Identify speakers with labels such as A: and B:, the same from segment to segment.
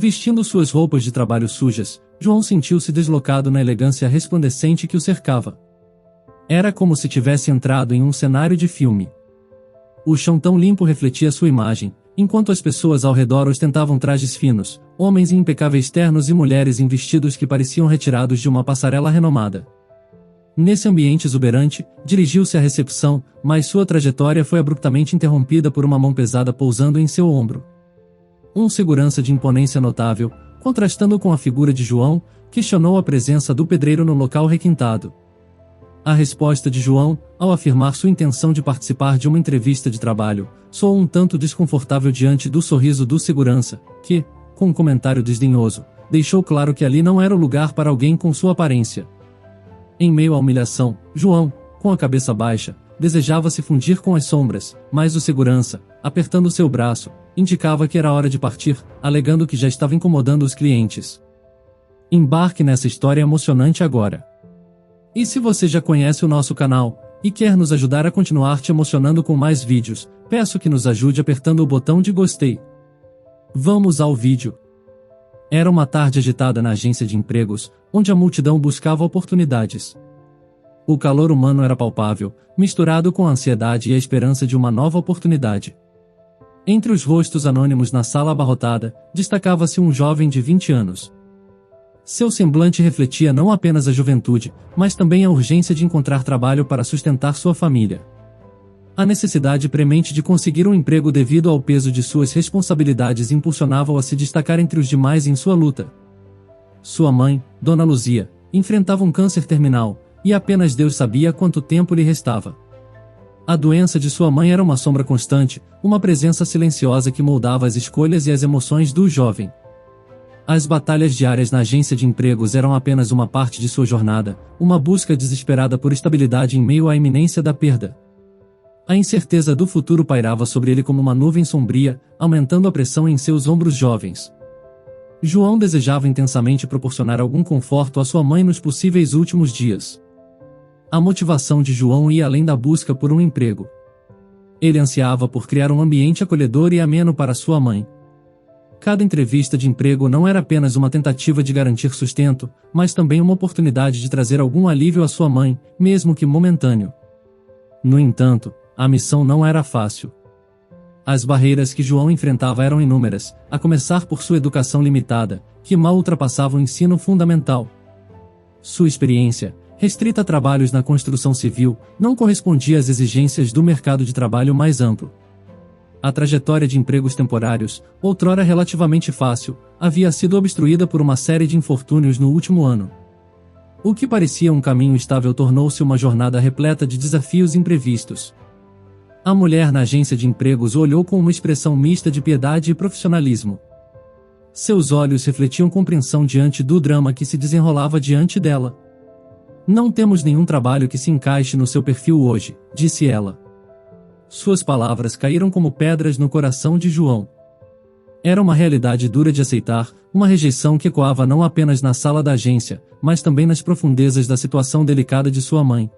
A: Vestindo suas roupas de trabalho sujas, João sentiu-se deslocado na elegância resplandecente que o cercava. Era como se tivesse entrado em um cenário de filme. O chão tão limpo refletia sua imagem, enquanto as pessoas ao redor ostentavam trajes finos, homens em impecáveis ternos e mulheres em vestidos que pareciam retirados de uma passarela renomada. Nesse ambiente exuberante, dirigiu-se à recepção, mas sua trajetória foi abruptamente interrompida por uma mão pesada pousando em seu ombro. Um segurança de imponência notável, contrastando com a figura de João, questionou a presença do pedreiro no local requintado. A resposta de João, ao afirmar sua intenção de participar de uma entrevista de trabalho, soou um tanto desconfortável diante do sorriso do segurança, que, com um comentário desdenhoso, deixou claro que ali não era o lugar para alguém com sua aparência. Em meio à humilhação, João, com a cabeça baixa, desejava se fundir com as sombras, mas o segurança, apertando seu braço, indicava que era hora de partir, alegando que já estava incomodando os clientes. Embarque nessa história emocionante agora. E se você já conhece o nosso canal, e quer nos ajudar a continuar te emocionando com mais vídeos, peço que nos ajude apertando o botão de gostei. Vamos ao vídeo. Era uma tarde agitada na agência de empregos, onde a multidão buscava oportunidades. O calor humano era palpável, misturado com a ansiedade e a esperança de uma nova oportunidade. Entre os rostos anônimos na sala abarrotada, destacava-se um jovem de 20 anos. Seu semblante refletia não apenas a juventude, mas também a urgência de encontrar trabalho para sustentar sua família. A necessidade premente de conseguir um emprego devido ao peso de suas responsabilidades impulsionava-o a se destacar entre os demais em sua luta. Sua mãe, Dona Luzia, enfrentava um câncer terminal, e apenas Deus sabia quanto tempo lhe restava. A doença de sua mãe era uma sombra constante, uma presença silenciosa que moldava as escolhas e as emoções do jovem. As batalhas diárias na agência de empregos eram apenas uma parte de sua jornada, uma busca desesperada por estabilidade em meio à iminência da perda. A incerteza do futuro pairava sobre ele como uma nuvem sombria, aumentando a pressão em seus ombros jovens. João desejava intensamente proporcionar algum conforto à sua mãe nos possíveis últimos dias. A motivação de João ia além da busca por um emprego. Ele ansiava por criar um ambiente acolhedor e ameno para sua mãe. Cada entrevista de emprego não era apenas uma tentativa de garantir sustento, mas também uma oportunidade de trazer algum alívio à sua mãe, mesmo que momentâneo. No entanto, a missão não era fácil. As barreiras que João enfrentava eram inúmeras, a começar por sua educação limitada, que mal ultrapassava o ensino fundamental. Sua experiência, restrita a trabalhos na construção civil, não correspondia às exigências do mercado de trabalho mais amplo. A trajetória de empregos temporários, outrora relativamente fácil, havia sido obstruída por uma série de infortúnios no último ano. O que parecia um caminho estável tornou-se uma jornada repleta de desafios imprevistos. A mulher na agência de empregos o olhou com uma expressão mista de piedade e profissionalismo. Seus olhos refletiam compreensão diante do drama que se desenrolava diante dela. "Não temos nenhum trabalho que se encaixe no seu perfil hoje", disse ela. Suas palavras caíram como pedras no coração de João. Era uma realidade dura de aceitar, uma rejeição que ecoava não apenas na sala da agência, mas também nas profundezas da situação delicada de sua mãe.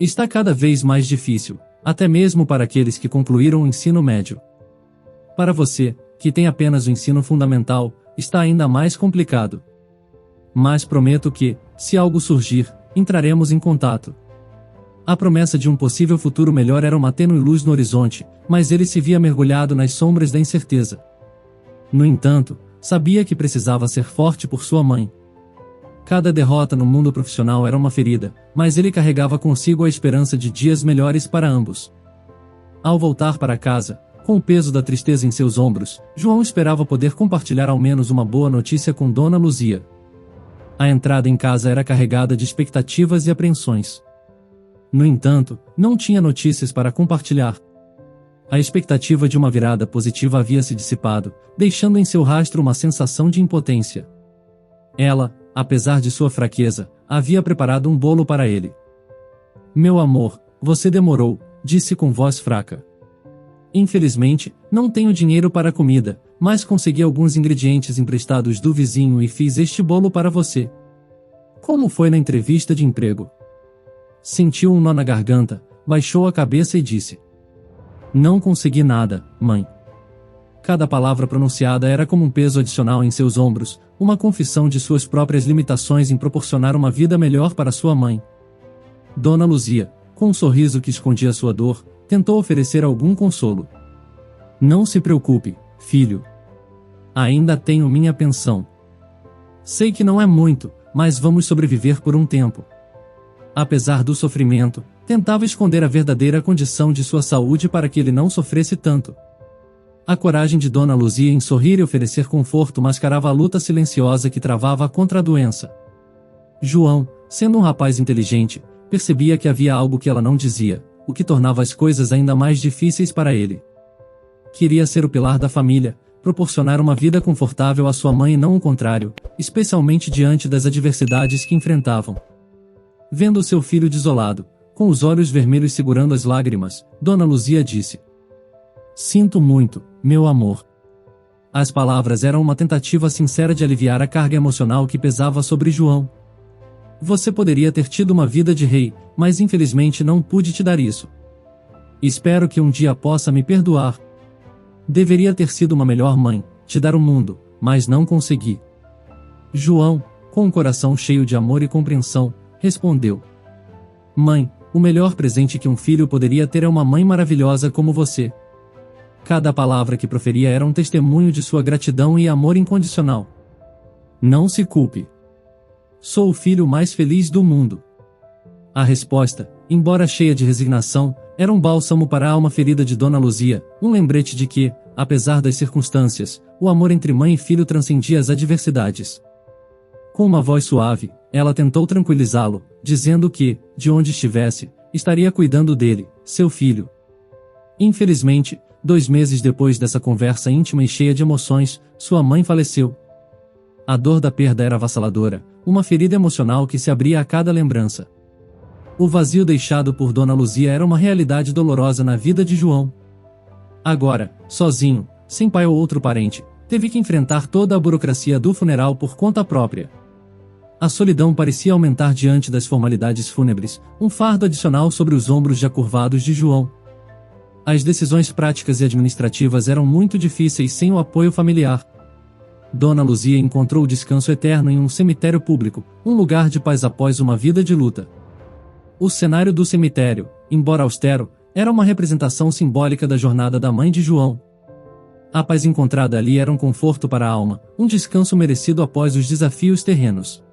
A: Está cada vez mais difícil, até mesmo para aqueles que concluíram o ensino médio. Para você, que tem apenas o ensino fundamental, está ainda mais complicado. Mas prometo que, se algo surgir, entraremos em contato. A promessa de um possível futuro melhor era uma tênue luz no horizonte, mas ele se via mergulhado nas sombras da incerteza. No entanto, sabia que precisava ser forte por sua mãe. Cada derrota no mundo profissional era uma ferida, mas ele carregava consigo a esperança de dias melhores para ambos. Ao voltar para casa, com o peso da tristeza em seus ombros, João esperava poder compartilhar ao menos uma boa notícia com Dona Luzia. A entrada em casa era carregada de expectativas e apreensões. No entanto, não tinha notícias para compartilhar. A expectativa de uma virada positiva havia se dissipado, deixando em seu rastro uma sensação de impotência. Ela, apesar de sua fraqueza, havia preparado um bolo para ele. "Meu amor, você demorou", disse com voz fraca. "Infelizmente, não tenho dinheiro para a comida, mas consegui alguns ingredientes emprestados do vizinho e fiz este bolo para você." "Como foi na entrevista de emprego?" Sentiu um nó na garganta, baixou a cabeça e disse: "Não consegui nada, mãe." Cada palavra pronunciada era como um peso adicional em seus ombros, uma confissão de suas próprias limitações em proporcionar uma vida melhor para sua mãe. Dona Luzia, com um sorriso que escondia sua dor, tentou oferecer algum consolo. Não se preocupe, filho. Ainda tenho minha pensão. Sei que não é muito, mas vamos sobreviver por um tempo. Apesar do sofrimento, tentava esconder a verdadeira condição de sua saúde para que ele não sofresse tanto. A coragem de Dona Luzia em sorrir e oferecer conforto mascarava a luta silenciosa que travava contra a doença. João, sendo um rapaz inteligente, percebia que havia algo que ela não dizia, o que tornava as coisas ainda mais difíceis para ele. Queria ser o pilar da família, proporcionar uma vida confortável à sua mãe e não o contrário, especialmente diante das adversidades que enfrentavam. Vendo seu filho desolado, com os olhos vermelhos segurando as lágrimas, Dona Luzia disse: "Sinto muito, meu amor." As palavras eram uma tentativa sincera de aliviar a carga emocional que pesava sobre João. "Você poderia ter tido uma vida de rei, mas infelizmente não pude te dar isso. Espero que um dia possa me perdoar. Deveria ter sido uma melhor mãe, te dar o mundo, mas não consegui." João, com um coração cheio de amor e compreensão, respondeu: "Mãe, o melhor presente que um filho poderia ter é uma mãe maravilhosa como você." Cada palavra que proferia era um testemunho de sua gratidão e amor incondicional. "Não se culpe. Sou o filho mais feliz do mundo." A resposta, embora cheia de resignação, era um bálsamo para a alma ferida de Dona Luzia, um lembrete de que, apesar das circunstâncias, o amor entre mãe e filho transcendia as adversidades. Com uma voz suave, ela tentou tranquilizá-lo, dizendo que, de onde estivesse, estaria cuidando dele, seu filho. Infelizmente, 2 meses depois dessa conversa íntima e cheia de emoções, sua mãe faleceu. A dor da perda era avassaladora, uma ferida emocional que se abria a cada lembrança. O vazio deixado por Dona Luzia era uma realidade dolorosa na vida de João. Agora, sozinho, sem pai ou outro parente, teve que enfrentar toda a burocracia do funeral por conta própria. A solidão parecia aumentar diante das formalidades fúnebres, um fardo adicional sobre os ombros já curvados de João. As decisões práticas e administrativas eram muito difíceis sem o apoio familiar. Dona Luzia encontrou descanso eterno em um cemitério público, um lugar de paz após uma vida de luta. O cenário do cemitério, embora austero, era uma representação simbólica da jornada da mãe de João. A paz encontrada ali era um conforto para a alma, um descanso merecido após os desafios terrenos.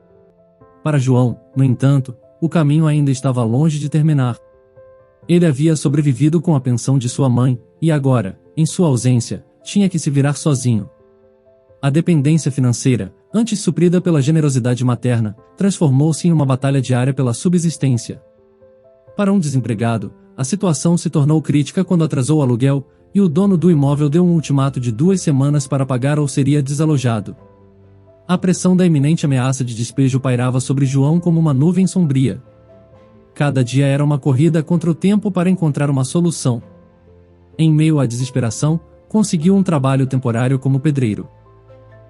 A: Para João, no entanto, o caminho ainda estava longe de terminar. Ele havia sobrevivido com a pensão de sua mãe, e agora, em sua ausência, tinha que se virar sozinho. A dependência financeira, antes suprida pela generosidade materna, transformou-se em uma batalha diária pela subsistência. Para um desempregado, a situação se tornou crítica quando atrasou o aluguel, e o dono do imóvel deu um ultimato de 2 semanas para pagar ou seria desalojado. A pressão da iminente ameaça de despejo pairava sobre João como uma nuvem sombria. Cada dia era uma corrida contra o tempo para encontrar uma solução. Em meio à desesperação, conseguiu um trabalho temporário como pedreiro.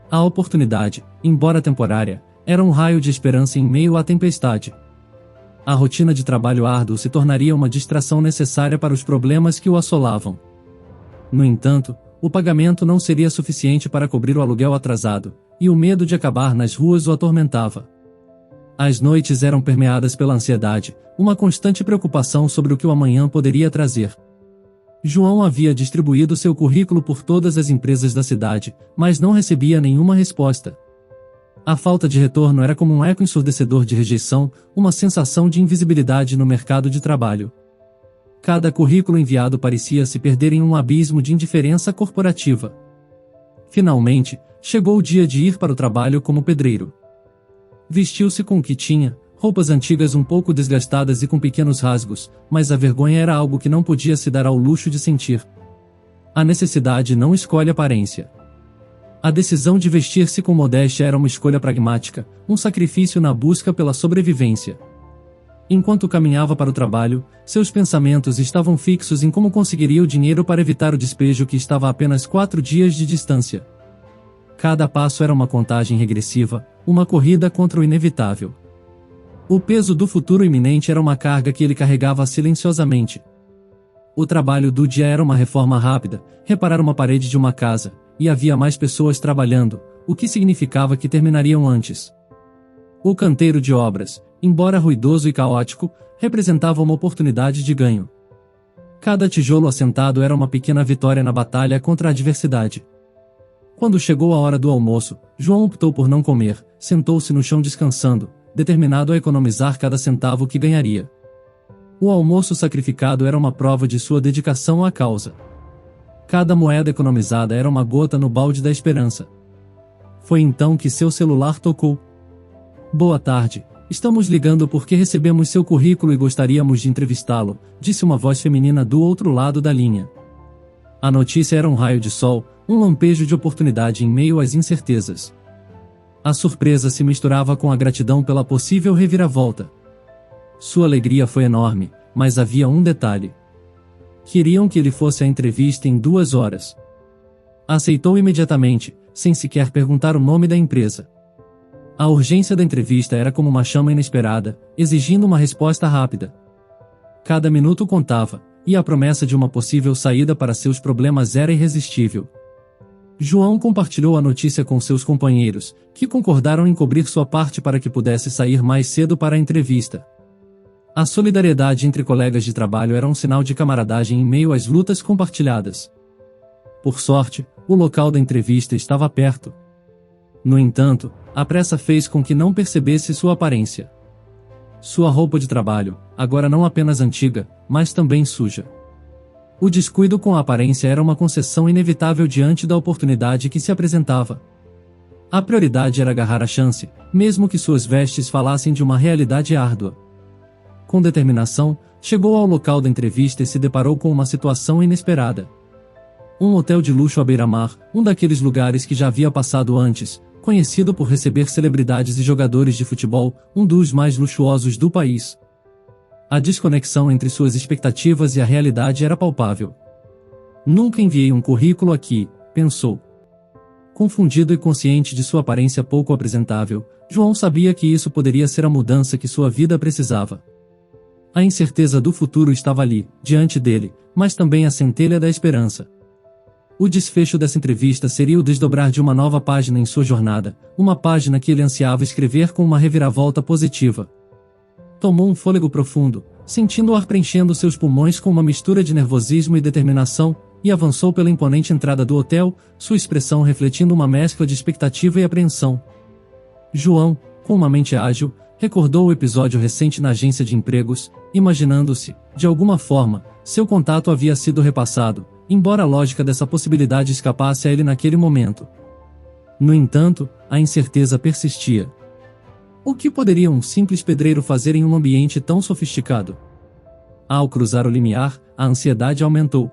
A: A oportunidade, embora temporária, era um raio de esperança em meio à tempestade. A rotina de trabalho árduo se tornaria uma distração necessária para os problemas que o assolavam. No entanto, o pagamento não seria suficiente para cobrir o aluguel atrasado, e o medo de acabar nas ruas o atormentava. As noites eram permeadas pela ansiedade, uma constante preocupação sobre o que o amanhã poderia trazer. João havia distribuído seu currículo por todas as empresas da cidade, mas não recebia nenhuma resposta. A falta de retorno era como um eco ensurdecedor de rejeição, uma sensação de invisibilidade no mercado de trabalho. Cada currículo enviado parecia se perder em um abismo de indiferença corporativa. Finalmente, chegou o dia de ir para o trabalho como pedreiro. Vestiu-se com o que tinha, roupas antigas um pouco desgastadas e com pequenos rasgos, mas a vergonha era algo que não podia se dar ao luxo de sentir. A necessidade não escolhe aparência. A decisão de vestir-se com modéstia era uma escolha pragmática, um sacrifício na busca pela sobrevivência. Enquanto caminhava para o trabalho, seus pensamentos estavam fixos em como conseguiria o dinheiro para evitar o despejo que estava a apenas 4 dias de distância. Cada passo era uma contagem regressiva, uma corrida contra o inevitável. O peso do futuro iminente era uma carga que ele carregava silenciosamente. O trabalho do dia era uma reforma rápida, reparar uma parede de uma casa, e havia mais pessoas trabalhando, o que significava que terminariam antes. O canteiro de obras, embora ruidoso e caótico, representava uma oportunidade de ganho. Cada tijolo assentado era uma pequena vitória na batalha contra a adversidade. Quando chegou a hora do almoço, João optou por não comer, sentou-se no chão descansando, determinado a economizar cada centavo que ganharia. O almoço sacrificado era uma prova de sua dedicação à causa. Cada moeda economizada era uma gota no balde da esperança. Foi então que seu celular tocou. "Boa tarde, estamos ligando porque recebemos seu currículo e gostaríamos de entrevistá-lo", disse uma voz feminina do outro lado da linha. A notícia era um raio de sol, um lampejo de oportunidade em meio às incertezas. A surpresa se misturava com a gratidão pela possível reviravolta. Sua alegria foi enorme, mas havia um detalhe. Queriam que ele fosse à entrevista em 2 horas. Aceitou imediatamente, sem sequer perguntar o nome da empresa. A urgência da entrevista era como uma chama inesperada, exigindo uma resposta rápida. Cada minuto contava, e a promessa de uma possível saída para seus problemas era irresistível. João compartilhou a notícia com seus companheiros, que concordaram em cobrir sua parte para que pudesse sair mais cedo para a entrevista. A solidariedade entre colegas de trabalho era um sinal de camaradagem em meio às lutas compartilhadas. Por sorte, o local da entrevista estava perto. No entanto, a pressa fez com que não percebesse sua aparência. Sua roupa de trabalho, agora não apenas antiga, mas também suja. O descuido com a aparência era uma concessão inevitável diante da oportunidade que se apresentava. A prioridade era agarrar a chance, mesmo que suas vestes falassem de uma realidade árdua. Com determinação, chegou ao local da entrevista e se deparou com uma situação inesperada. Um hotel de luxo à beira-mar, um daqueles lugares que já havia passado antes, conhecido por receber celebridades e jogadores de futebol, um dos mais luxuosos do país. A desconexão entre suas expectativas e a realidade era palpável. "Nunca enviei um currículo aqui", pensou. Confundido e consciente de sua aparência pouco apresentável, João sabia que isso poderia ser a mudança que sua vida precisava. A incerteza do futuro estava ali, diante dele, mas também a centelha da esperança. O desfecho dessa entrevista seria o desdobrar de uma nova página em sua jornada, uma página que ele ansiava escrever com uma reviravolta positiva. Tomou um fôlego profundo, sentindo o ar preenchendo seus pulmões com uma mistura de nervosismo e determinação, e avançou pela imponente entrada do hotel, sua expressão refletindo uma mescla de expectativa e apreensão. João, com uma mente ágil, recordou o episódio recente na agência de empregos, imaginando-se, de alguma forma, seu contato havia sido repassado, embora a lógica dessa possibilidade escapasse a ele naquele momento. No entanto, a incerteza persistia. O que poderia um simples pedreiro fazer em um ambiente tão sofisticado? Ao cruzar o limiar, a ansiedade aumentou.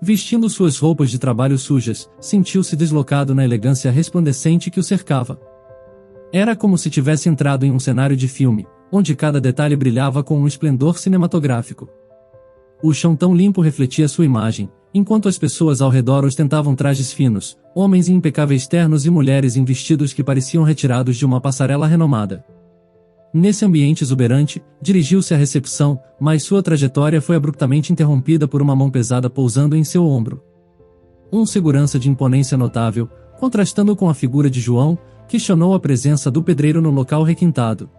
A: Vestindo suas roupas de trabalho sujas, sentiu-se deslocado na elegância resplandecente que o cercava. Era como se tivesse entrado em um cenário de filme, onde cada detalhe brilhava com um esplendor cinematográfico. O chão tão limpo refletia sua imagem, enquanto as pessoas ao redor ostentavam trajes finos, homens em impecáveis ternos e mulheres em vestidos que pareciam retirados de uma passarela renomada. Nesse ambiente exuberante, dirigiu-se à recepção, mas sua trajetória foi abruptamente interrompida por uma mão pesada pousando em seu ombro. Um segurança de imponência notável, contrastando com a figura de João, questionou a presença do pedreiro no local requintado.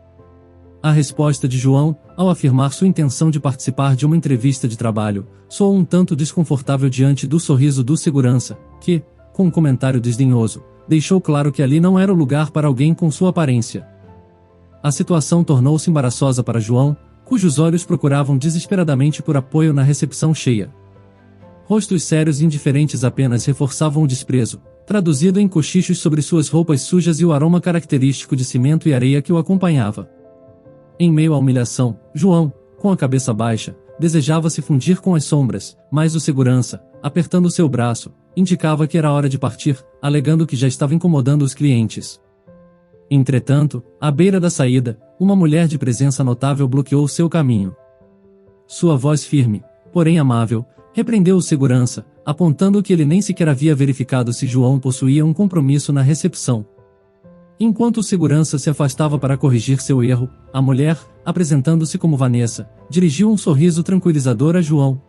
A: A resposta de João, ao afirmar sua intenção de participar de uma entrevista de trabalho, soou um tanto desconfortável diante do sorriso do segurança, que, com um comentário desdenhoso, deixou claro que ali não era o lugar para alguém com sua aparência. A situação tornou-se embaraçosa para João, cujos olhos procuravam desesperadamente por apoio na recepção cheia. Rostos sérios e indiferentes apenas reforçavam o desprezo, traduzido em cochichos sobre suas roupas sujas e o aroma característico de cimento e areia que o acompanhava. Em meio à humilhação, João, com a cabeça baixa, desejava se fundir com as sombras, mas o segurança, apertando seu braço, indicava que era hora de partir, alegando que já estava incomodando os clientes. Entretanto, à beira da saída, uma mulher de presença notável bloqueou seu caminho. Sua voz firme, porém amável, repreendeu o segurança, apontando que ele nem sequer havia verificado se João possuía um compromisso na recepção. Enquanto o segurança se afastava para corrigir seu erro, a mulher, apresentando-se como Vanessa, dirigiu um sorriso tranquilizador a João.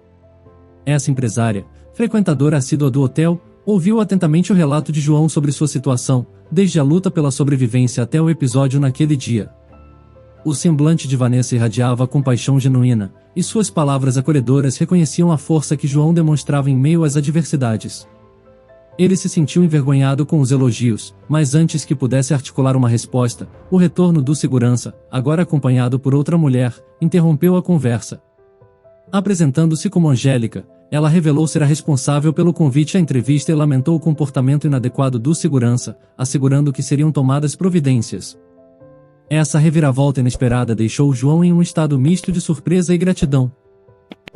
A: Essa empresária, frequentadora assídua do hotel, ouviu atentamente o relato de João sobre sua situação, desde a luta pela sobrevivência até o episódio naquele dia. O semblante de Vanessa irradiava compaixão genuína, e suas palavras acolhedoras reconheciam a força que João demonstrava em meio às adversidades. Ele se sentiu envergonhado com os elogios, mas antes que pudesse articular uma resposta, o retorno do segurança, agora acompanhado por outra mulher, interrompeu a conversa. Apresentando-se como Angélica, ela revelou ser a responsável pelo convite à entrevista e lamentou o comportamento inadequado do segurança, assegurando que seriam tomadas providências. Essa reviravolta inesperada deixou João em um estado misto de surpresa e gratidão.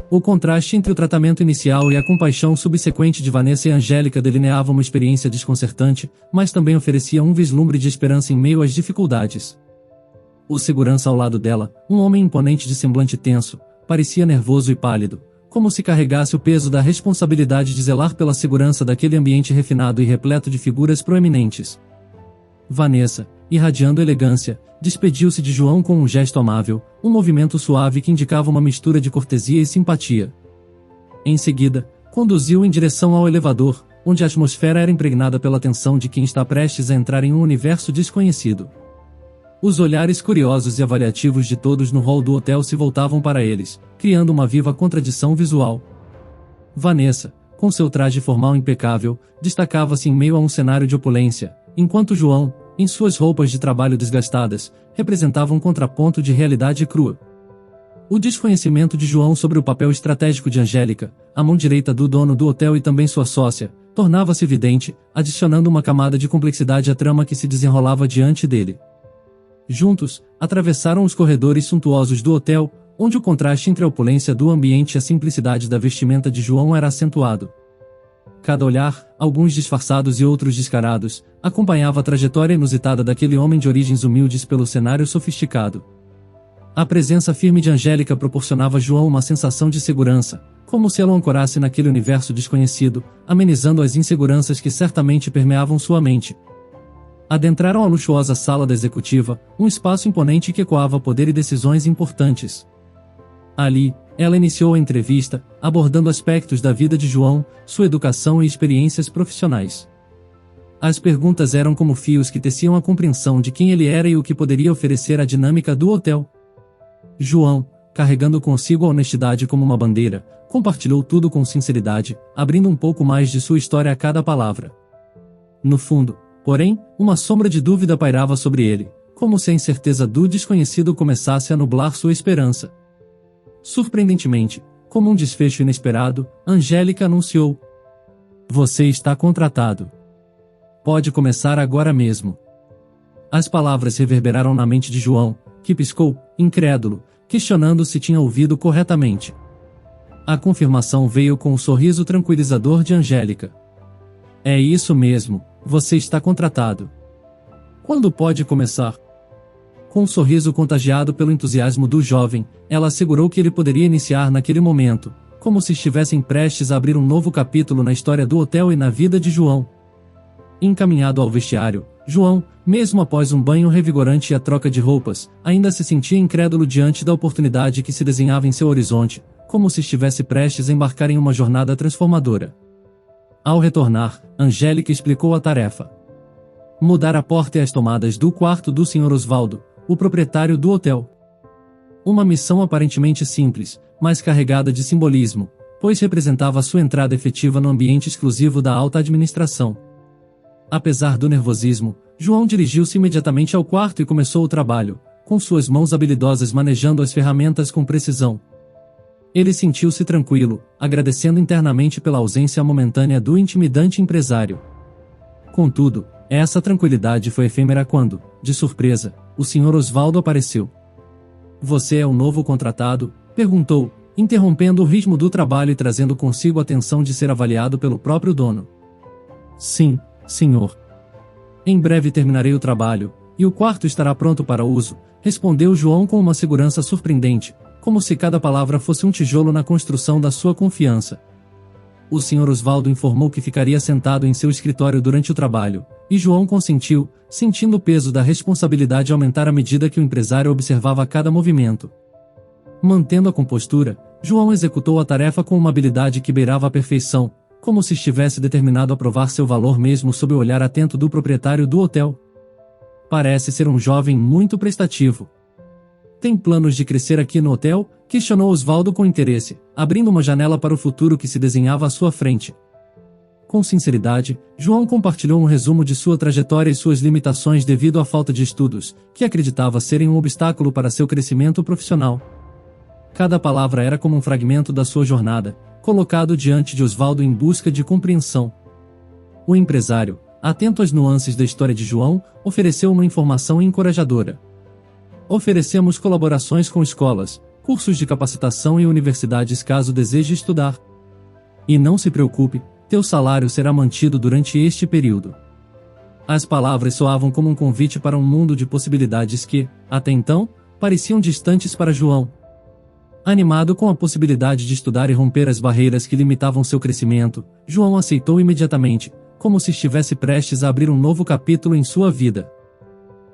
A: O contraste entre o tratamento inicial e a compaixão subsequente de Vanessa e Angélica delineava uma experiência desconcertante, mas também oferecia um vislumbre de esperança em meio às dificuldades. O segurança ao lado dela, um homem imponente de semblante tenso, parecia nervoso e pálido, como se carregasse o peso da responsabilidade de zelar pela segurança daquele ambiente refinado e repleto de figuras proeminentes. Vanessa, irradiando elegância, despediu-se de João com um gesto amável, um movimento suave que indicava uma mistura de cortesia e simpatia. Em seguida, conduziu em direção ao elevador, onde a atmosfera era impregnada pela tensão de quem está prestes a entrar em um universo desconhecido. Os olhares curiosos e avaliativos de todos no hall do hotel se voltavam para eles, criando uma viva contradição visual. Vanessa, com seu traje formal impecável, destacava-se em meio a um cenário de opulência, enquanto João, em suas roupas de trabalho desgastadas, representava um contraponto de realidade crua. O desconhecimento de João sobre o papel estratégico de Angélica, a mão direita do dono do hotel e também sua sócia, tornava-se evidente, adicionando uma camada de complexidade à trama que se desenrolava diante dele. Juntos, atravessaram os corredores suntuosos do hotel, onde o contraste entre a opulência do ambiente e a simplicidade da vestimenta de João era acentuado. Cada olhar, alguns disfarçados e outros descarados, acompanhava a trajetória inusitada daquele homem de origens humildes pelo cenário sofisticado. A presença firme de Angélica proporcionava a João uma sensação de segurança, como se ela o ancorasse naquele universo desconhecido, amenizando as inseguranças que certamente permeavam sua mente. Adentraram a luxuosa sala da executiva, um espaço imponente que ecoava poder e decisões importantes. Ali, ela iniciou a entrevista, abordando aspectos da vida de João, sua educação e experiências profissionais. As perguntas eram como fios que teciam a compreensão de quem ele era e o que poderia oferecer à dinâmica do hotel. João, carregando consigo a honestidade como uma bandeira, compartilhou tudo com sinceridade, abrindo um pouco mais de sua história a cada palavra. No fundo, porém, uma sombra de dúvida pairava sobre ele, como se a incerteza do desconhecido começasse a nublar sua esperança. Surpreendentemente, como um desfecho inesperado, Angélica anunciou: "Você está contratado. Pode começar agora mesmo." As palavras reverberaram na mente de João, que piscou, incrédulo, questionando se tinha ouvido corretamente. A confirmação veio com o sorriso tranquilizador de Angélica. "É isso mesmo, você está contratado. Quando pode começar?" Com um sorriso contagiado pelo entusiasmo do jovem, ela assegurou que ele poderia iniciar naquele momento, como se estivessem prestes a abrir um novo capítulo na história do hotel e na vida de João. Encaminhado ao vestiário, João, mesmo após um banho revigorante e a troca de roupas, ainda se sentia incrédulo diante da oportunidade que se desenhava em seu horizonte, como se estivesse prestes a embarcar em uma jornada transformadora. Ao retornar, Angélica explicou a tarefa: mudar a porta e as tomadas do quarto do Sr. Osvaldo, o proprietário do hotel. Uma missão aparentemente simples, mas carregada de simbolismo, pois representava sua entrada efetiva no ambiente exclusivo da alta administração. Apesar do nervosismo, João dirigiu-se imediatamente ao quarto e começou o trabalho, com suas mãos habilidosas manejando as ferramentas com precisão. Ele sentiu-se tranquilo, agradecendo internamente pela ausência momentânea do intimidante empresário. Contudo, essa tranquilidade foi efêmera quando, de surpresa, o Sr. Osvaldo apareceu. "Você é o novo contratado?" perguntou, interrompendo o ritmo do trabalho e trazendo consigo a tensão de ser avaliado pelo próprio dono. "Sim, senhor. Em breve terminarei o trabalho, e o quarto estará pronto para uso", respondeu João com uma segurança surpreendente, como se cada palavra fosse um tijolo na construção da sua confiança. O Sr. Osvaldo informou que ficaria sentado em seu escritório durante o trabalho, e João consentiu, sentindo o peso da responsabilidade aumentar à medida que o empresário observava cada movimento. Mantendo a compostura, João executou a tarefa com uma habilidade que beirava a perfeição, como se estivesse determinado a provar seu valor mesmo sob o olhar atento do proprietário do hotel. Parece ser um jovem muito prestativo. Tem planos de crescer aqui no hotel? Questionou Osvaldo com interesse, abrindo uma janela para o futuro que se desenhava à sua frente. Com sinceridade, João compartilhou um resumo de sua trajetória e suas limitações devido à falta de estudos, que acreditava serem um obstáculo para seu crescimento profissional. Cada palavra era como um fragmento da sua jornada, colocado diante de Osvaldo em busca de compreensão. O empresário, atento às nuances da história de João, ofereceu uma informação encorajadora. Oferecemos colaborações com escolas, cursos de capacitação e universidades caso deseje estudar. E não se preocupe, teu salário será mantido durante este período. As palavras soavam como um convite para um mundo de possibilidades que, até então, pareciam distantes para João. Animado com a possibilidade de estudar e romper as barreiras que limitavam seu crescimento, João aceitou imediatamente, como se estivesse prestes a abrir um novo capítulo em sua vida.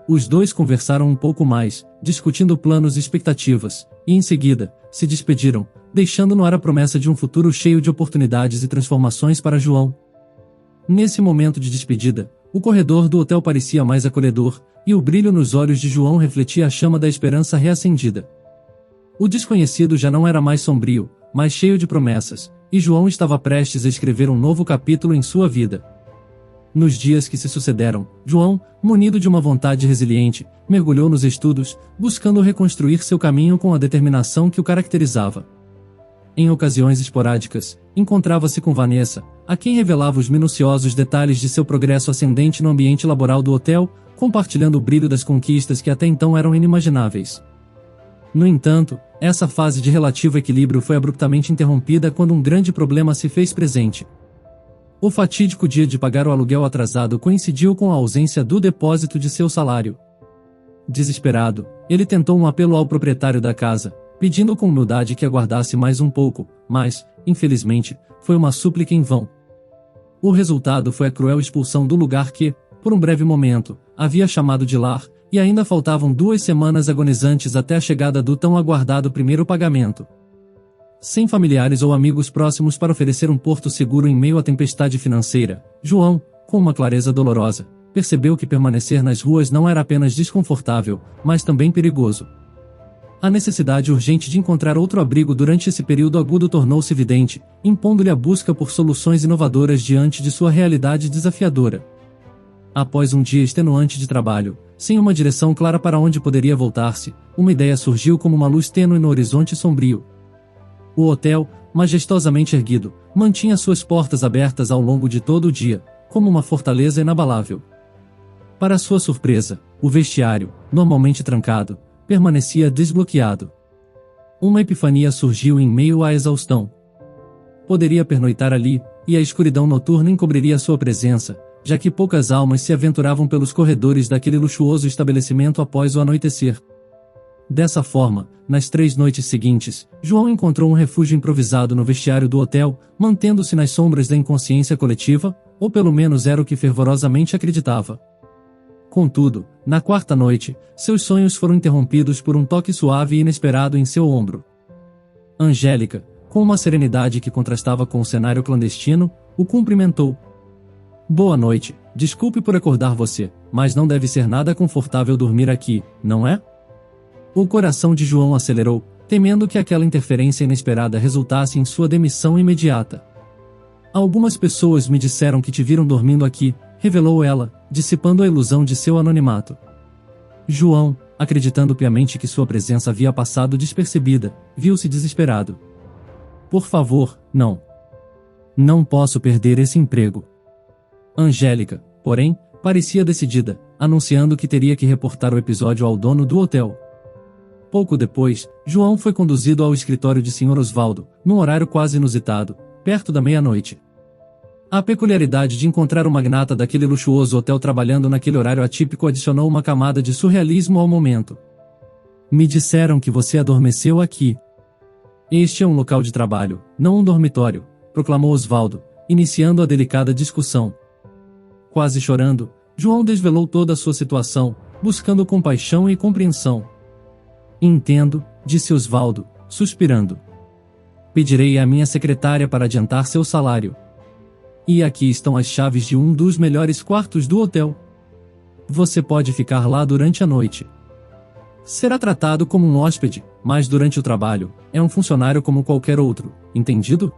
A: Os dois conversaram um pouco mais, discutindo planos e expectativas, e em seguida, se despediram, deixando no ar a promessa de um futuro cheio de oportunidades e transformações para João. Nesse momento de despedida, o corredor do hotel parecia mais acolhedor, e o brilho nos olhos de João refletia a chama da esperança reacendida. O desconhecido já não era mais sombrio, mas cheio de promessas, e João estava prestes a escrever um novo capítulo em sua vida. Nos dias que se sucederam, João, munido de uma vontade resiliente, mergulhou nos estudos, buscando reconstruir seu caminho com a determinação que o caracterizava. Em ocasiões esporádicas, encontrava-se com Vanessa, a quem revelava os minuciosos detalhes de seu progresso ascendente no ambiente laboral do hotel, compartilhando o brilho das conquistas que até então eram inimagináveis. No entanto, essa fase de relativo equilíbrio foi abruptamente interrompida quando um grande problema se fez presente. O fatídico dia de pagar o aluguel atrasado coincidiu com a ausência do depósito de seu salário. Desesperado, ele tentou um apelo ao proprietário da casa, pedindo com humildade que aguardasse mais um pouco, mas, infelizmente, foi uma súplica em vão. O resultado foi a cruel expulsão do lugar que, por um breve momento, havia chamado de lar, e ainda faltavam 2 semanas agonizantes até a chegada do tão aguardado primeiro pagamento. Sem familiares ou amigos próximos para oferecer um porto seguro em meio à tempestade financeira, João, com uma clareza dolorosa, percebeu que permanecer nas ruas não era apenas desconfortável, mas também perigoso. A necessidade urgente de encontrar outro abrigo durante esse período agudo tornou-se evidente, impondo-lhe a busca por soluções inovadoras diante de sua realidade desafiadora. Após um dia extenuante de trabalho, sem uma direção clara para onde poderia voltar-se, uma ideia surgiu como uma luz tênue no horizonte sombrio. O hotel, majestosamente erguido, mantinha suas portas abertas ao longo de todo o dia, como uma fortaleza inabalável. Para sua surpresa, o vestiário, normalmente trancado, permanecia desbloqueado. Uma epifania surgiu em meio à exaustão. Poderia pernoitar ali, e a escuridão noturna encobriria sua presença, já que poucas almas se aventuravam pelos corredores daquele luxuoso estabelecimento após o anoitecer. Dessa forma, nas 3 noites seguintes, João encontrou um refúgio improvisado no vestiário do hotel, mantendo-se nas sombras da inconsciência coletiva, ou pelo menos era o que fervorosamente acreditava. Contudo, na 4ª noite, seus sonhos foram interrompidos por um toque suave e inesperado em seu ombro. Angélica, com uma serenidade que contrastava com o cenário clandestino, o cumprimentou. Boa noite, desculpe por acordar você, mas não deve ser nada confortável dormir aqui, não é? O coração de João acelerou, temendo que aquela interferência inesperada resultasse em sua demissão imediata. Algumas pessoas me disseram que te viram dormindo aqui, revelou ela, dissipando a ilusão de seu anonimato. João, acreditando piamente que sua presença havia passado despercebida, viu-se desesperado. Por favor, não. Não posso perder esse emprego. Angélica, porém, parecia decidida, anunciando que teria que reportar o episódio ao dono do hotel. Pouco depois, João foi conduzido ao escritório de Sr. Osvaldo, num horário quase inusitado, perto da meia-noite. A peculiaridade de encontrar o magnata daquele luxuoso hotel trabalhando naquele horário atípico adicionou uma camada de surrealismo ao momento. Me disseram que você adormeceu aqui. Este é um local de trabalho, não um dormitório, proclamou Osvaldo, iniciando a delicada discussão. Quase chorando, João desvelou toda a sua situação, buscando compaixão e compreensão. Entendo, disse Osvaldo, suspirando. Pedirei à minha secretária para adiantar seu salário. E aqui estão as chaves de um dos melhores quartos do hotel. Você pode ficar lá durante a noite. Será tratado como um hóspede, mas durante o trabalho, é um funcionário como qualquer outro, entendido?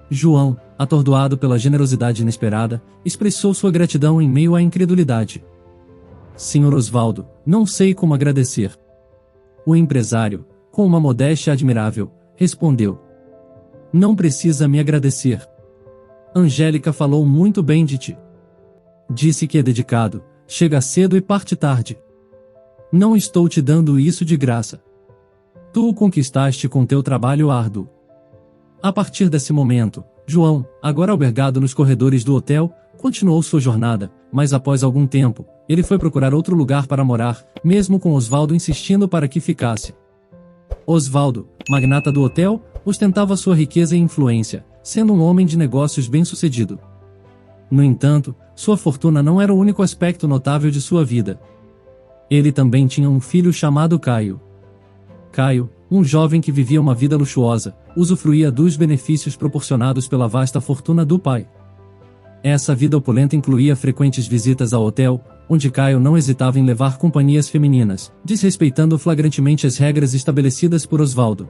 A: João, atordoado pela generosidade inesperada, expressou sua gratidão em meio à incredulidade. Senhor Osvaldo, não sei como agradecer. O empresário, com uma modéstia admirável, respondeu. Não precisa me agradecer. Angélica falou muito bem de ti. Disse que é dedicado, chega cedo e parte tarde. Não estou te dando isso de graça. Tu o conquistaste com teu trabalho árduo. A partir desse momento, João, agora albergado nos corredores do hotel, continuou sua jornada, mas após algum tempo, ele foi procurar outro lugar para morar, mesmo com Osvaldo insistindo para que ficasse. Osvaldo, magnata do hotel, ostentava sua riqueza e influência, sendo um homem de negócios bem-sucedido. No entanto, sua fortuna não era o único aspecto notável de sua vida. Ele também tinha um filho chamado Caio. Caio, um jovem que vivia uma vida luxuosa, usufruía dos benefícios proporcionados pela vasta fortuna do pai. Essa vida opulenta incluía frequentes visitas ao hotel, onde Caio não hesitava em levar companhias femininas, desrespeitando flagrantemente as regras estabelecidas por Osvaldo.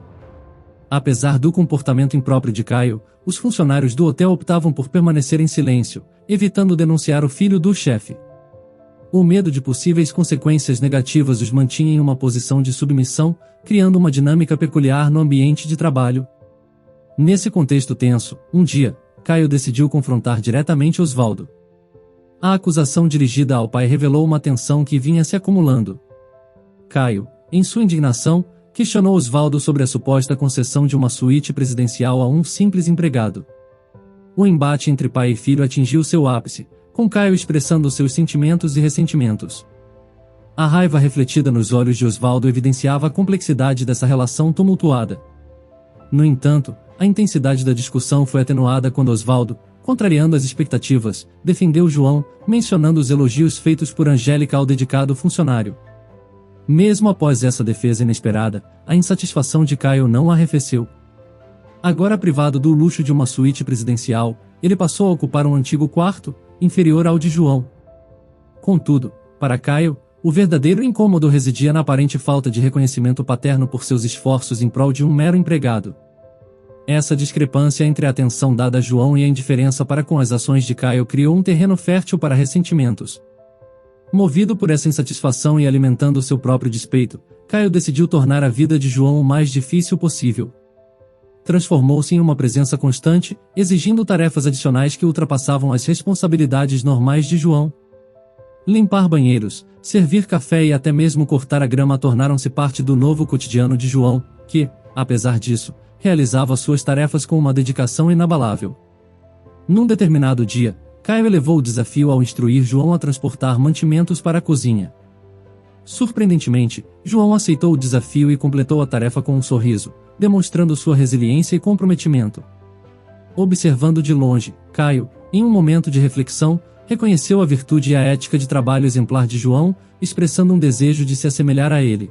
A: Apesar do comportamento impróprio de Caio, os funcionários do hotel optavam por permanecer em silêncio, evitando denunciar o filho do chefe. O medo de possíveis consequências negativas os mantinha em uma posição de submissão, criando uma dinâmica peculiar no ambiente de trabalho. Nesse contexto tenso, um dia, Caio decidiu confrontar diretamente Osvaldo. A acusação dirigida ao pai revelou uma tensão que vinha se acumulando. Caio, em sua indignação, questionou Osvaldo sobre a suposta concessão de uma suíte presidencial a um simples empregado. O embate entre pai e filho atingiu seu ápice, com Caio expressando seus sentimentos e ressentimentos. A raiva refletida nos olhos de Osvaldo evidenciava a complexidade dessa relação tumultuada. No entanto, a intensidade da discussão foi atenuada quando Osvaldo, contrariando as expectativas, defendeu João, mencionando os elogios feitos por Angélica ao dedicado funcionário. Mesmo após essa defesa inesperada, a insatisfação de Caio não arrefeceu. Agora privado do luxo de uma suíte presidencial, ele passou a ocupar um antigo quarto, inferior ao de João. Contudo, para Caio, o verdadeiro incômodo residia na aparente falta de reconhecimento paterno por seus esforços em prol de um mero empregado. Essa discrepância entre a atenção dada a João e a indiferença para com as ações de Caio criou um terreno fértil para ressentimentos. Movido por essa insatisfação e alimentando seu próprio despeito, Caio decidiu tornar a vida de João o mais difícil possível. Transformou-se em uma presença constante, exigindo tarefas adicionais que ultrapassavam as responsabilidades normais de João. Limpar banheiros, servir café e até mesmo cortar a grama tornaram-se parte do novo cotidiano de João, que, apesar disso, realizava suas tarefas com uma dedicação inabalável. Num determinado dia, Caio elevou o desafio ao instruir João a transportar mantimentos para a cozinha. Surpreendentemente, João aceitou o desafio e completou a tarefa com um sorriso, demonstrando sua resiliência e comprometimento. Observando de longe, Caio, em um momento de reflexão, reconheceu a virtude e a ética de trabalho exemplar de João, expressando um desejo de se assemelhar a ele.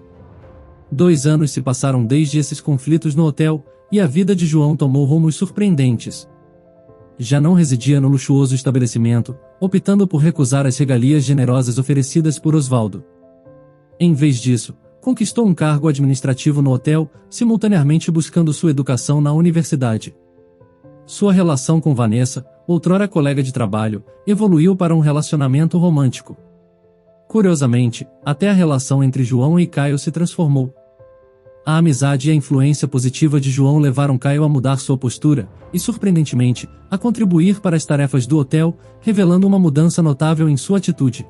A: 2 anos se passaram desde esses conflitos no hotel, e a vida de João tomou rumos surpreendentes. Já não residia no luxuoso estabelecimento, optando por recusar as regalias generosas oferecidas por Osvaldo. Em vez disso, conquistou um cargo administrativo no hotel, simultaneamente buscando sua educação na universidade. Sua relação com Vanessa, outrora colega de trabalho, evoluiu para um relacionamento romântico. Curiosamente, até a relação entre João e Caio se transformou. A amizade e a influência positiva de João levaram Caio a mudar sua postura, e surpreendentemente, a contribuir para as tarefas do hotel, revelando uma mudança notável em sua atitude.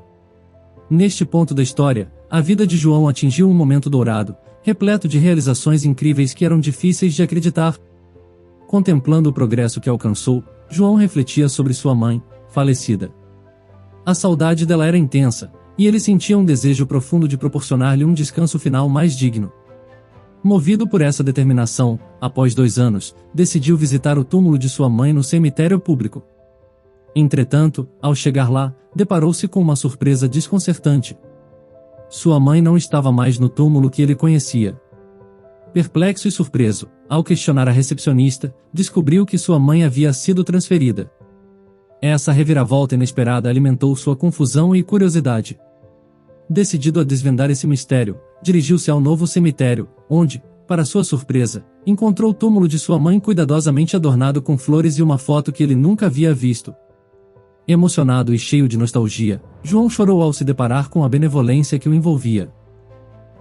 A: Neste ponto da história, a vida de João atingiu um momento dourado, repleto de realizações incríveis que eram difíceis de acreditar. Contemplando o progresso que alcançou, João refletia sobre sua mãe, falecida. A saudade dela era intensa, e ele sentia um desejo profundo de proporcionar-lhe um descanso final mais digno. Movido por essa determinação, após 2 anos, decidiu visitar o túmulo de sua mãe no cemitério público. Entretanto, ao chegar lá, deparou-se com uma surpresa desconcertante. Sua mãe não estava mais no túmulo que ele conhecia. Perplexo e surpreso, Ao questionar a recepcionista, descobriu que sua mãe havia sido transferida. Essa reviravolta inesperada alimentou sua confusão e curiosidade. Decidido a desvendar esse mistério, dirigiu-se ao novo cemitério, onde, para sua surpresa, encontrou o túmulo de sua mãe cuidadosamente adornado com flores e uma foto que ele nunca havia visto. Emocionado e cheio de nostalgia, João chorou ao se deparar com a benevolência que o envolvia.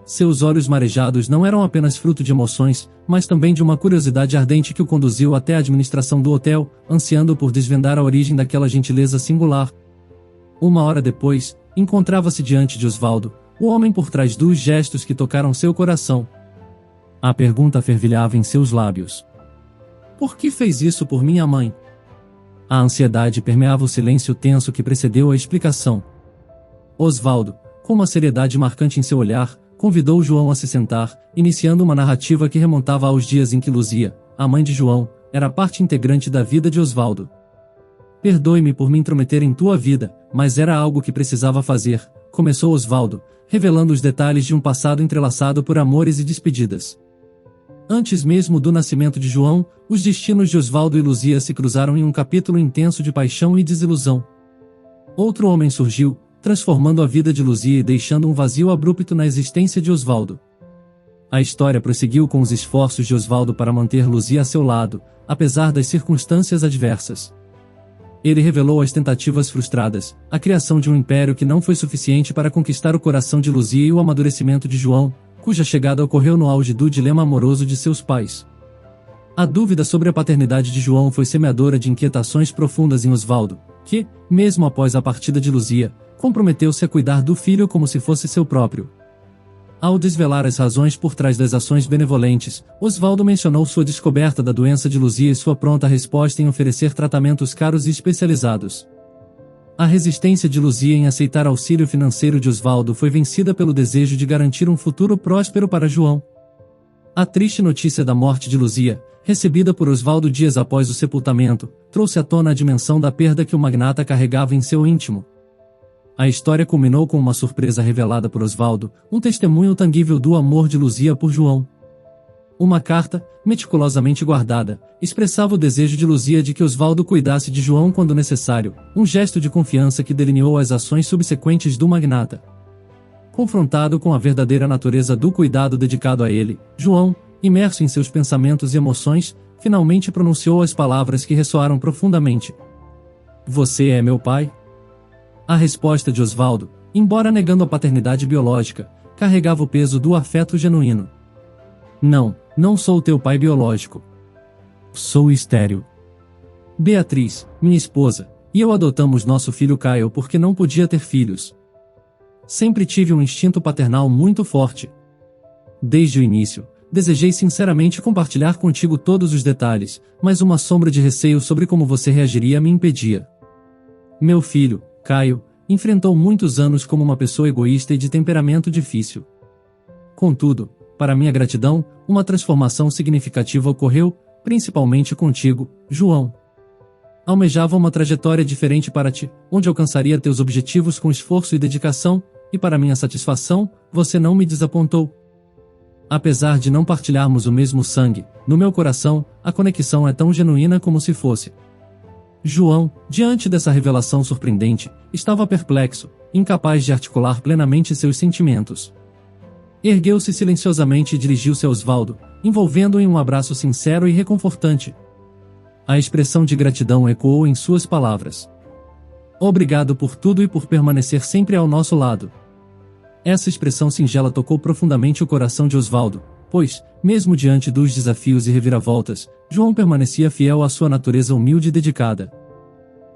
A: Seus olhos marejados não eram apenas fruto de emoções, mas também de uma curiosidade ardente que o conduziu até a administração do hotel, ansiando por desvendar a origem daquela gentileza singular. Uma hora depois, encontrava-se diante de Osvaldo, o homem por trás dos gestos que tocaram seu coração. A pergunta fervilhava em seus lábios. Por que fez isso por minha mãe? A ansiedade permeava o silêncio tenso que precedeu a explicação. Osvaldo, com uma seriedade marcante em seu olhar, convidou João a se sentar, iniciando uma narrativa que remontava aos dias em que Luzia, a mãe de João, era parte integrante da vida de Osvaldo. Perdoe-me por me intrometer em tua vida, mas era algo que precisava fazer, começou Osvaldo, revelando os detalhes de um passado entrelaçado por amores e despedidas. Antes mesmo do nascimento de João, os destinos de Osvaldo e Luzia se cruzaram em um capítulo intenso de paixão e desilusão. Outro homem surgiu, transformando a vida de Luzia e deixando um vazio abrupto na existência de Osvaldo. A história prosseguiu com os esforços de Osvaldo para manter Luzia a seu lado, apesar das circunstâncias adversas. Ele revelou as tentativas frustradas, a criação de um império que não foi suficiente para conquistar o coração de Luzia e o amadurecimento de João, cuja chegada ocorreu no auge do dilema amoroso de seus pais. A dúvida sobre a paternidade de João foi semeadora de inquietações profundas em Osvaldo, que, mesmo após a partida de Luzia, comprometeu-se a cuidar do filho como se fosse seu próprio. Ao desvelar as razões por trás das ações benevolentes, Osvaldo mencionou sua descoberta da doença de Luzia e sua pronta resposta em oferecer tratamentos caros e especializados. A resistência de Luzia em aceitar auxílio financeiro de Osvaldo foi vencida pelo desejo de garantir um futuro próspero para João. A triste notícia da morte de Luzia, recebida por Osvaldo dias após o sepultamento, trouxe à tona a dimensão da perda que o magnata carregava em seu íntimo. A história culminou com uma surpresa revelada por Osvaldo, um testemunho tangível do amor de Luzia por João. Uma carta, meticulosamente guardada, expressava o desejo de Luzia de que Osvaldo cuidasse de João quando necessário, um gesto de confiança que delineou as ações subsequentes do magnata. Confrontado com a verdadeira natureza do cuidado dedicado a ele, João, imerso em seus pensamentos e emoções, finalmente pronunciou as palavras que ressoaram profundamente. Você é meu pai? A resposta de Osvaldo, embora negando a paternidade biológica, carregava o peso do afeto genuíno. Não sou teu pai biológico. Sou estéril. Beatriz, minha esposa, e eu adotamos nosso filho Caio porque não podia ter filhos. Sempre tive um instinto paternal muito forte. Desde o início, desejei sinceramente compartilhar contigo todos os detalhes, mas uma sombra de receio sobre como você reagiria me impedia. Meu filho, Caio, enfrentou muitos anos como uma pessoa egoísta e de temperamento difícil. Contudo, para minha gratidão, uma transformação significativa ocorreu, principalmente contigo, João. Almejava uma trajetória diferente para ti, onde alcançaria teus objetivos com esforço e dedicação, e para minha satisfação, você não me desapontou. Apesar de não partilharmos o mesmo sangue, no meu coração, a conexão é tão genuína como se fosse. João, diante dessa revelação surpreendente, estava perplexo, incapaz de articular plenamente seus sentimentos. Ergueu-se silenciosamente e dirigiu-se a Osvaldo, envolvendo-o em um abraço sincero e reconfortante. A expressão de gratidão ecoou em suas palavras. Obrigado por tudo e por permanecer sempre ao nosso lado. Essa expressão singela tocou profundamente o coração de Osvaldo, pois, mesmo diante dos desafios e reviravoltas, João permanecia fiel à sua natureza humilde e dedicada.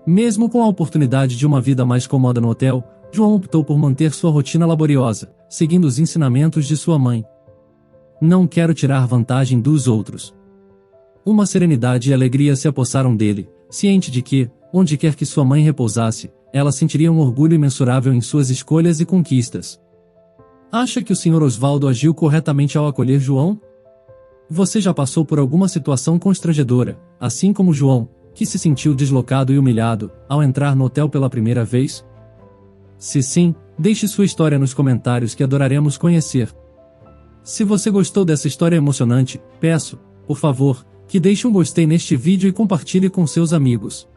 A: Mesmo com a oportunidade de uma vida mais cômoda no hotel, João optou por manter sua rotina laboriosa, seguindo os ensinamentos de sua mãe. Não quero tirar vantagem dos outros. Uma serenidade e alegria se apossaram dele, ciente de que, onde quer que sua mãe repousasse, ela sentiria um orgulho imensurável em suas escolhas e conquistas. Acha que o Sr. Osvaldo agiu corretamente ao acolher João? Você já passou por alguma situação constrangedora, assim como João, que se sentiu deslocado e humilhado, ao entrar no hotel pela primeira vez? Se sim, deixe sua história nos comentários que adoraremos conhecer. Se você gostou dessa história emocionante, peço, por favor, que deixe um gostei neste vídeo e compartilhe com seus amigos.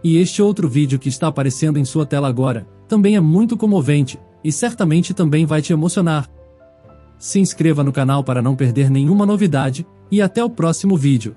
A: E este outro vídeo que está aparecendo em sua tela agora, também é muito comovente, e certamente também vai te emocionar. Se inscreva no canal para não perder nenhuma novidade, e até o próximo vídeo.